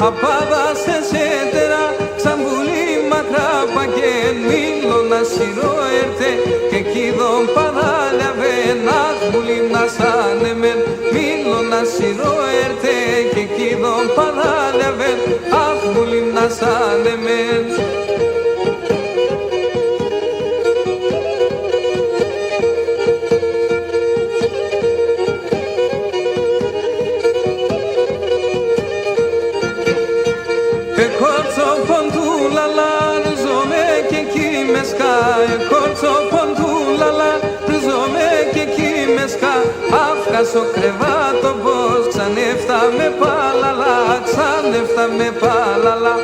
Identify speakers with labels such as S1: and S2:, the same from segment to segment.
S1: απάδασε σε τέρα, ξαμπουλή μακρά παγγεν, μήλο να σειρό έρθε, και κίδον παράλαβεν, αχ μπουλή να σάνεμεν, μήλο να σειρό έρθε, και κίδον παράλαβεν, αχ μπουλή να σάνεμεν. Στο κρεβάτο πως ξανέφτα με παλαλά, ξανέφτα με παλαλά.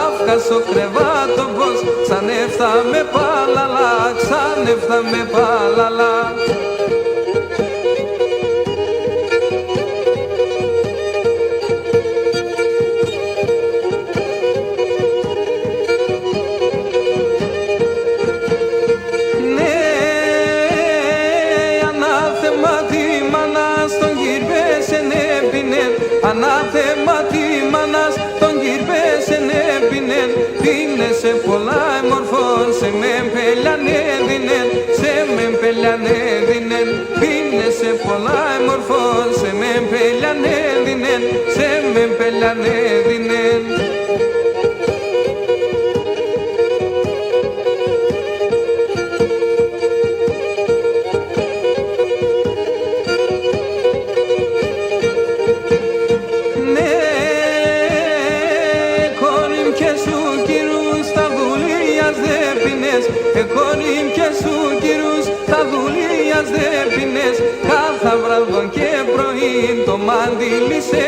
S1: Αύγα στο κρεβάτο πως ξανέφτα με παλαλά, ξανέφτα με παλαλά. Ανάθεμα τη μάνας τον κυρπέσεν έπινεν, πίνεσε πολλά εμορφών, σε με πελιανέδινεν, σε με πελιανέδινεν. Πίνεσε πολλά εμορφών, σε με πελιανέδινεν, σε με πελιανέδινεν. Εκόνιμ και σου κυρούς τα δουλείας δεν πίνες, κάθε βράδυ και πρωί το μάντιλι σε